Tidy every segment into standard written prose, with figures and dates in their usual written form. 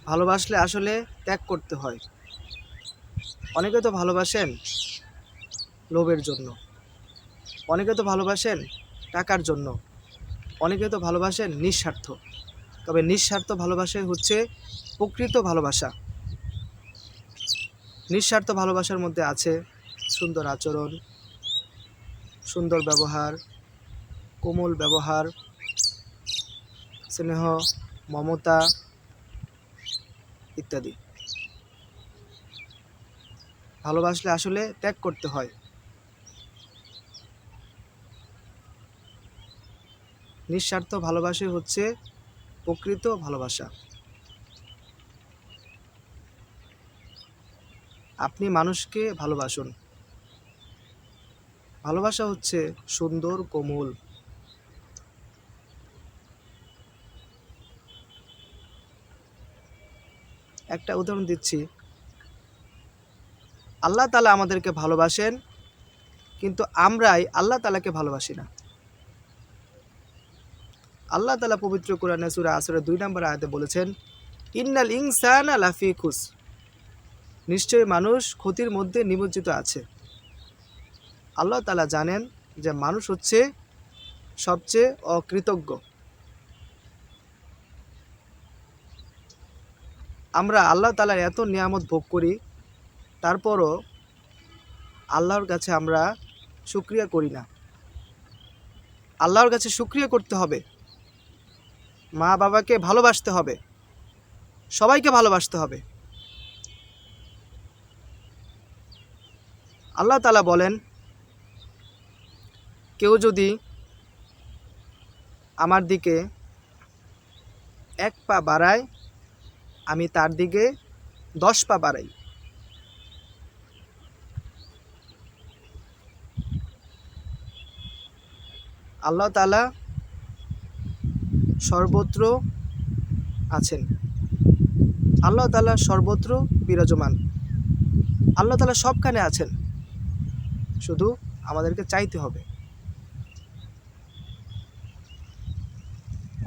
ভালোবাসলে আসলে ত্যাগ করতে হয়। অনেকে তো ভালোবাসেন লোভের জন্য, অনেকে তো ভালোবাসেন টাকার জন্য, অনেকে তো ভালোবাসেন নিঃস্বার্থ। তবে নিঃস্বার্থ ভালোবাসাই হচ্ছে প্রকৃত ভালোবাসা। নিঃস্বার্থ ভালোবাসার মধ্যে আছে সুন্দর আচরণ, সুন্দর ব্যবহার, কোমল ব্যবহার, স্নেহ, মমতা ইত্যাদি। ভালোবাসলে আসলে ত্যাগ করতে হয়। নিঃস্বার্থ ভালোবাসাই হচ্ছে প্রকৃত ভালোবাসা। আপনি মানুষকে ভালোবাসুন। ভালোবাসা হচ্ছে সুন্দর, কোমল। একটা উদাহরণ দিচ্ছি, আল্লাহ তাআলা আমাদেরকে ভালোবাসেন, কিন্তু আমরাই আল্লাহ তাআলাকে ভালোবাসি না। আল্লাহ তাআলা পবিত্র কোরআনে সূরা আসরের 2 নম্বর আয়াতে বলেছেন, ইন্নাল ইনসানা লাফি খুস, নিশ্চয়ই মানুষ ক্ষতির মধ্যে নিমজ্জিত আছে। আল্লাহ তাআলা জানেন যে মানুষ হচ্ছে সবচেয়ে অকৃতজ্ঞ। আমরা আল্লাহ তাআলার এত নিয়ামত ভোগ করি, তারপরও আল্লাহর কাছে আমরা শুকরিয়া করি না। আল্লাহর কাছে শুকরিয়া করতে হবে, মা বাবাকে ভালোবাসতে হবে, সবাইকে ভালোবাসতে হবে। আল্লাহ তাআলা বলেন, কেউ যদি আমার দিকে 1 পা বাড়ায়, আমি তার দিকে 10 পা বাড়াই। আল্লাহ তাআলা সর্বত্র আছেন। আল্লাহ তাআলা সর্বত্র বিরাজমান। আল্লাহ তাআলা সবখানে আছেন, শুধু আমাদেরকে চাইতে হবে।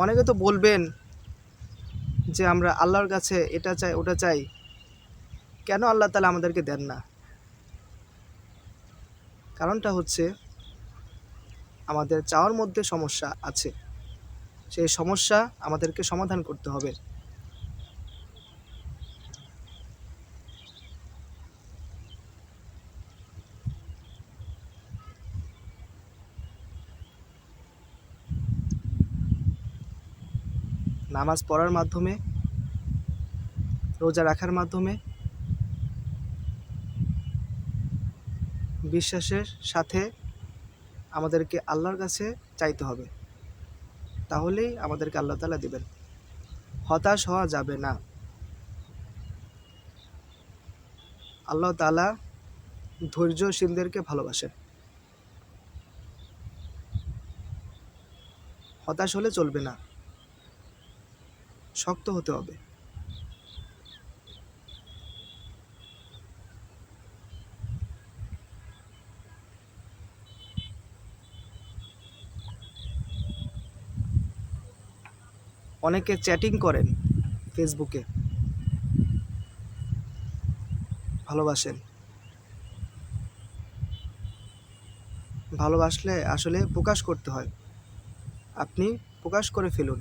অনেকে তো বলবেন যে আমরা আল্লাহর কাছে এটা চাই ওটা চাই, কেন আল্লাহ তাআলা আমাদেরকে দেন না? কারণটা হচ্ছে আমাদের চাওয়ার মধ্যে সমস্যা আছে। সেই সমস্যা আমাদেরকে সমাধান করতে হবে। নামাজ পড়ার মাধ্যমে, রোজা রাখার মাধ্যমে, বিশ্বাসের সাথে আমাদেরকে আল্লাহর কাছে চাইতে হবে। তাহলেই আমাদেরকে আল্লাহ তাআলা দিবেন। হতাশ হওয়া যাবে না। আল্লাহ তাআলা ধৈর্যশীলদেরকে ভালোবাসেন। হতাশ হলে চলবে না, শক্ত হতে হবে। অনেকে চ্যাটিং করেন ফেসবুকে, ভালোবাসেন। ভালোবাসলে আসলে প্রকাশ করতে হয়। আপনি প্রকাশ করে ফেলুন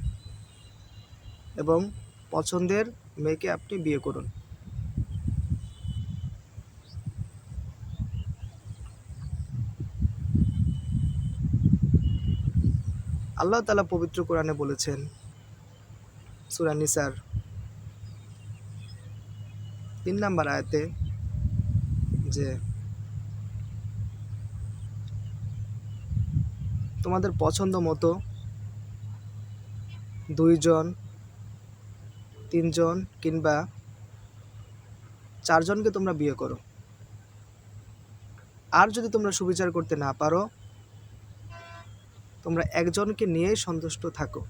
এবং পছন্দের মেয়েকে আপনি বিয়ে করুন। আল্লাহ তাআলা পবিত্র কোরআনে বলেছেন সূরা নিসার 3 নম্বর আয়াতে যে তোমাদের পছন্দ মতো 2 জন, 3 জন কিংবা 4 জনকে তোমরা বিয়ে করো। আর যদি তোমরা সুবিচার করতে না পারো, তোমরা একজনকে নিয়েই সন্তুষ্ট থাকো।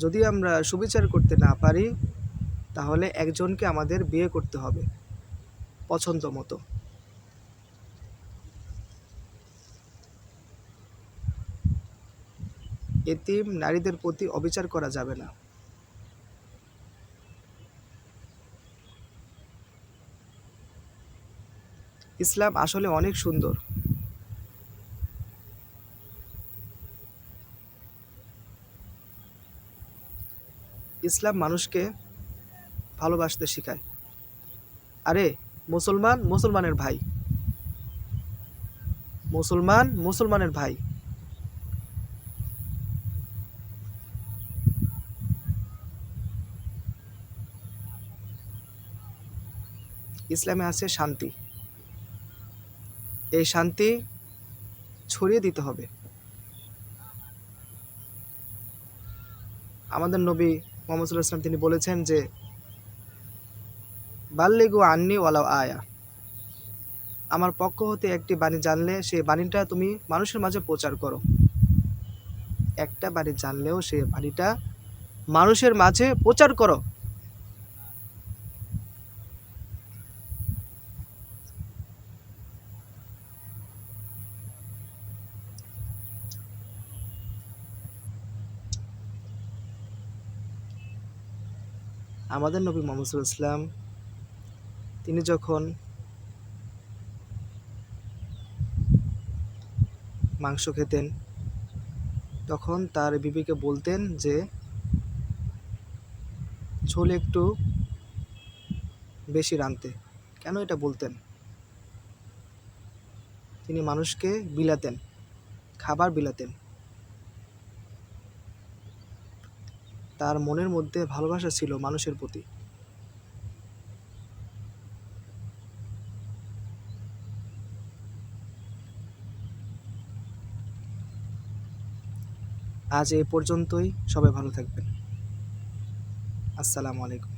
যদি আমরা সুবিচার করতে না পারি, তাহলে একজনকে আমাদের বিয়ে করতে হবে পছন্দ মতো। এতিম নারীদের প্রতি অবিচার করা যাবে না। ইসলাম আসলে অনেক সুন্দর। ইসলাম মানুষকে ভালোবাসতে শেখায়। আরে মুসলমান মুসলমানের ভাই, মুসলমান মুসলমানের ভাই। ইসলামে আছে শান্তি। এই শান্তি ছড়িয়ে দিতে হবে। আমাদের নবী মুহাম্মদ সাল্লাল্লাহু আলাইহি ওয়াসাল্লাম তিনি বলেছেন যে বাল্লিগু আন্নি ওয়ালাউ আয়া, আমার পক্ষ হতে একটি বাণী জানলে সেই বাণীটা তুমি মানুষের মাঝে প্রচার করো। একটা বাণী জানলেও সেই বাণীটা মানুষের মাঝে প্রচার করো। আমাদের নবী মুহাম্মদ সাল্লাল্লাহু আলাইহি ওয়াসাল্লাম তিনি যখন মাংস খেতেন তখন তার বিবিকে বলতেন যে ঝোল একটু বেশি রাঁধতে। কেন এটা বলতেন? তিনি মানুষকে বিলাতেন, খাবার বিলাতেন। তার মনের মধ্যে ভালোবাসা ছিল মানুষের প্রতি। আজ এই পর্যন্তই। সবাই ভালো থাকবেন। আসসালামু আলাইকুম।